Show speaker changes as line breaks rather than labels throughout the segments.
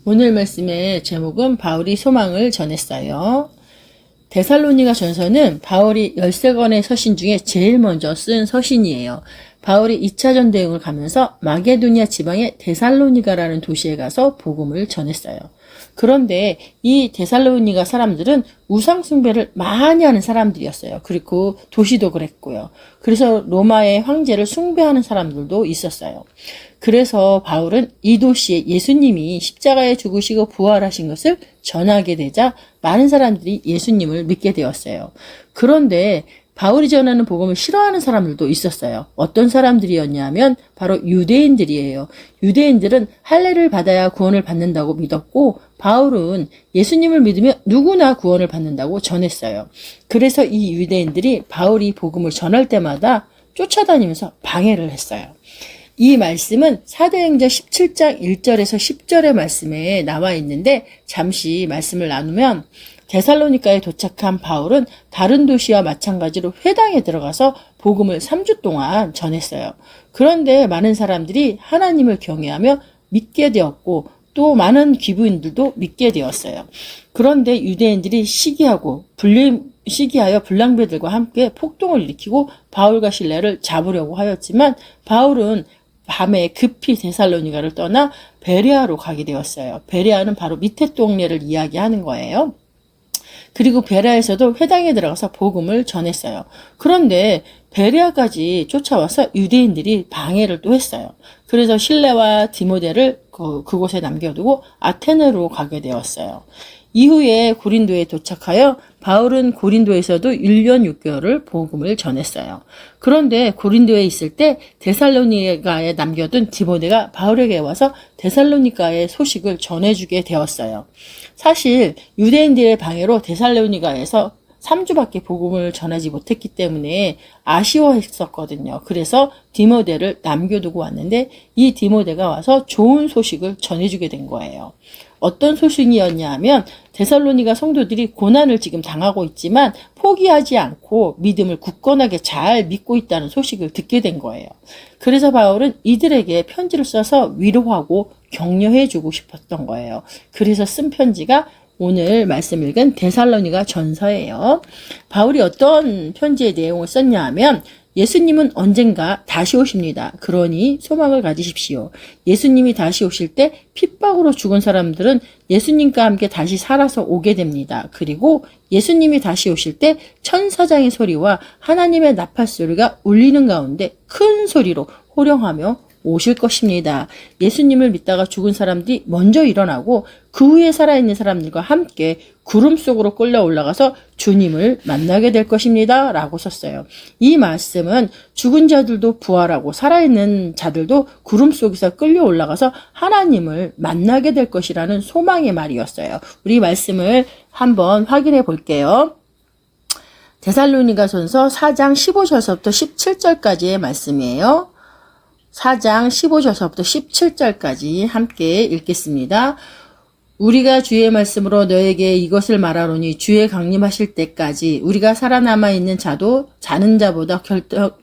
오늘 말씀의 제목은 바울이 소망을 전했어요. 데살로니가 전서는 바울이 13권의 서신 중에 제일 먼저 쓴 서신이에요. 바울이 2차 전대행을 가면서 마게도니아 지방의 데살로니가라는 도시에 가서 복음을 전했어요. 그런데 이 데살로니가 사람들은 우상 숭배를 많이 하는 사람들이었어요. 그리고 도시도 그랬고요. 그래서 로마의 황제를 숭배하는 사람들도 있었어요. 그래서 바울은 이 도시에 예수님이 십자가에 죽으시고 부활하신 것을 전하게 되자 많은 사람들이 예수님을 믿게 되었어요. 그런데 바울이 전하는 복음을 싫어하는 사람들도 있었어요. 어떤 사람들이었냐면 바로 유대인들이에요. 유대인들은 할례를 받아야 구원을 받는다고 믿었고 바울은 예수님을 믿으면 누구나 구원을 받는다고 전했어요. 그래서 이 유대인들이 바울이 복음을 전할 때마다 쫓아다니면서 방해를 했어요. 이 말씀은 사도행전 17장 1절에서 10절의 말씀에 나와 있는데 잠시 말씀을 나누면 데살로니가에 도착한 바울은 다른 도시와 마찬가지로 회당에 들어가서 복음을 3주 동안 전했어요. 그런데 많은 사람들이 하나님을 경외하며 믿게 되었고 또 많은 귀부인들도 믿게 되었어요. 그런데 유대인들이 시기하여 불량배들과 함께 폭동을 일으키고 바울과 실라를 잡으려고 하였지만 바울은 밤에 급히 데살로니가를 떠나 베레아로 가게 되었어요. 베레아는 바로 밑에 동네를 이야기하는 거예요. 그리고 베레아에서도 회당에 들어가서 복음을 전했어요. 그런데 베레아까지 쫓아와서 유대인들이 방해를 또 했어요. 그래서 실레와 디모데를 그곳에 남겨두고 아테네로 가게 되었어요. 이후에 고린도에 도착하여 바울은 고린도에서도 1년 6개월을 복음을 전했어요. 그런데 고린도에 있을 때 데살로니가에 남겨둔 디모데가 바울에게 와서 데살로니가의 소식을 전해주게 되었어요. 사실 유대인들의 방해로 데살로니가에서 3주밖에 복음을 전하지 못했기 때문에 아쉬워했었거든요. 그래서 디모데를 남겨두고 왔는데 이 디모데가 와서 좋은 소식을 전해주게 된 거예요. 어떤 소식이었냐 하면 데살로니가 성도들이 고난을 지금 당하고 있지만 포기하지 않고 믿음을 굳건하게 잘 믿고 있다는 소식을 듣게 된 거예요. 그래서 바울은 이들에게 편지를 써서 위로하고 격려해주고 싶었던 거예요. 그래서 쓴 편지가 오늘 말씀 읽은 데살로니가 전서예요. 바울이 어떤 편지의 내용을 썼냐 하면 예수님은 언젠가 다시 오십니다. 그러니 소망을 가지십시오. 예수님이 다시 오실 때 핍박으로 죽은 사람들은 예수님과 함께 다시 살아서 오게 됩니다. 그리고 예수님이 다시 오실 때 천사장의 소리와 하나님의 나팔 소리가 울리는 가운데 큰 소리로 호령하며 오실 것입니다. 예수님을 믿다가 죽은 사람들이 먼저 일어나고 그 후에 살아있는 사람들과 함께 구름 속으로 끌려 올라가서 주님을 만나게 될 것입니다. 라고 썼어요. 이 말씀은 죽은 자들도 부활하고 살아있는 자들도 구름 속에서 끌려 올라가서 하나님을 만나게 될 것이라는 소망의 말이었어요. 우리 말씀을 한번 확인해 볼게요. 데살로니가전서 4장 15절서부터 17절까지의 말씀이에요. 4장 15절서부터 17절까지 함께 읽겠습니다. 우리가 주의 말씀으로 너에게 이것을 말하노니 주의 강림하실 때까지 우리가 살아남아 있는 자도 자는 자보다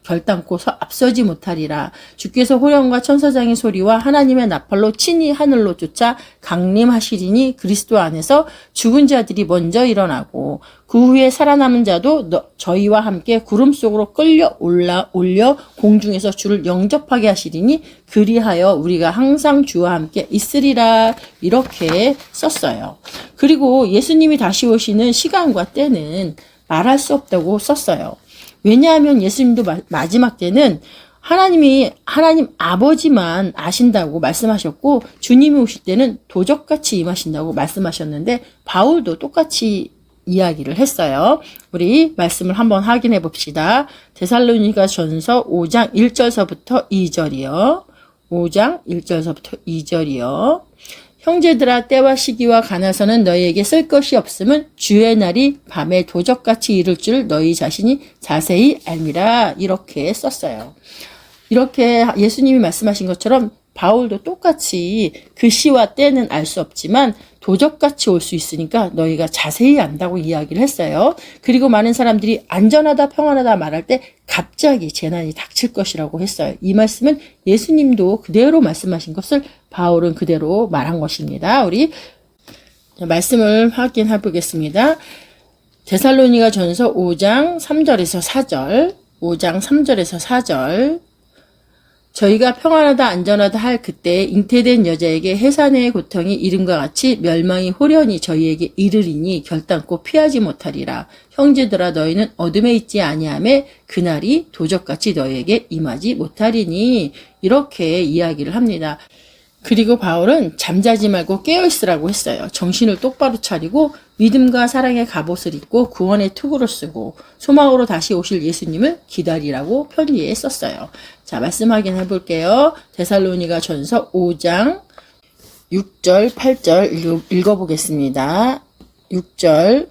결단코 앞서지 못하리라. 주께서 호령과 천사장의 소리와 하나님의 나팔로 친히 하늘로 쫓아 강림하시리니 그리스도 안에서 죽은 자들이 먼저 일어나고 그 후에 살아남은 자도 저희와 함께 구름 속으로 끌려 올려 공중에서 주를 영접하게 하시리니 그리하여 우리가 항상 주와 함께 있으리라. 이렇게 썼어요. 그리고 예수님이 다시 오시는 시간과 때는 말할 수 없다고 썼어요. 왜냐하면 예수님도 마지막 때는 하나님 아버지만 아신다고 말씀하셨고 주님이 오실 때는 도적같이 임하신다고 말씀하셨는데 바울도 똑같이 이야기를 했어요. 우리 말씀을 한번 확인해 봅시다. 데살로니가 전서 5장 1절서부터 2절이요. 5장 1절서부터 2절이요. 형제들아 때와 시기와 가나서는 너희에게 쓸 것이 없음은 주의 날이 밤에 도적같이 이를 줄 너희 자신이 자세히 알미라. 이렇게 썼어요. 이렇게 예수님이 말씀하신 것처럼 바울도 똑같이 그 시와 때는 알 수 없지만 도적같이 올 수 있으니까 너희가 자세히 안다고 이야기를 했어요. 그리고 많은 사람들이 안전하다 평안하다 말할 때 갑자기 재난이 닥칠 것이라고 했어요. 이 말씀은 예수님도 그대로 말씀하신 것을 바울은 그대로 말한 것입니다. 우리 말씀을 확인해 보겠습니다. 데살로니가 전서 5장 3절에서 4절, 5장 3절에서 4절. 저희가 평안하다 안전하다 할 그때에 잉태된 여자에게 해산의 고통이 이름과 같이 멸망이 호련히 저희에게 이르리니 결단코 피하지 못하리라. 형제들아 너희는 어둠에 있지 아니하매 그날이 도적같이 너희에게 임하지 못하리니. 이렇게 이야기를 합니다. 그리고 바울은 잠자지 말고 깨어있으라고 했어요. 정신을 똑바로 차리고 믿음과 사랑의 갑옷을 입고 구원의 투구를 쓰고 소망으로 다시 오실 예수님을 기다리라고 편지에 썼어요. 자, 말씀 확인해 볼게요. 데살로니가 전서 5장 6절, 8절 읽어보겠습니다. 6절.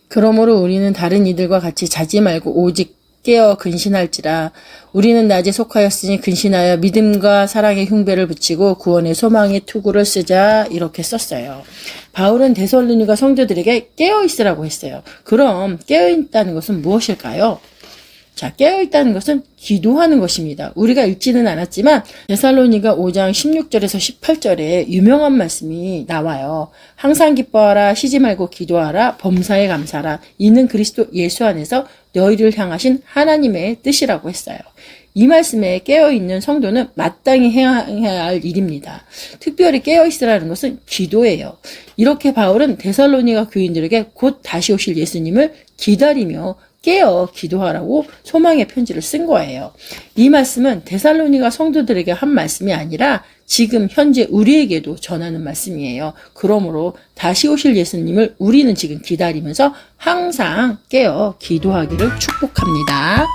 그러므로 우리는 다른 이들과 같이 자지 말고 오직 깨어 근신할지라. 우리는 낮에 속하였으니 근신하여 믿음과 사랑의 흉배를 붙이고 구원의 소망의 투구를 쓰자. 이렇게 썼어요. 바울은 데살로니가 성도들에게 깨어있으라고 했어요. 그럼 깨어있다는 것은 무엇일까요? 자, 깨어있다는 것은 기도하는 것입니다. 우리가 읽지는 않았지만 데살로니가 5장 16절에서 18절에 유명한 말씀이 나와요. 항상 기뻐하라, 쉬지 말고 기도하라, 범사에 감사하라. 이는 그리스도 예수 안에서 너희를 향하신 하나님의 뜻이라고 했어요. 이 말씀에 깨어있는 성도는 마땅히 해야 할 일입니다. 특별히 깨어있으라는 것은 기도예요. 이렇게 바울은 데살로니가 교인들에게 곧 다시 오실 예수님을 기다리며 깨어 기도하라고 소망의 편지를 쓴 거예요. 이 말씀은 데살로니가 성도들에게 한 말씀이 아니라 지금 현재 우리에게도 전하는 말씀이에요. 그러므로 다시 오실 예수님을 우리는 지금 기다리면서 항상 깨어 기도하기를 축복합니다.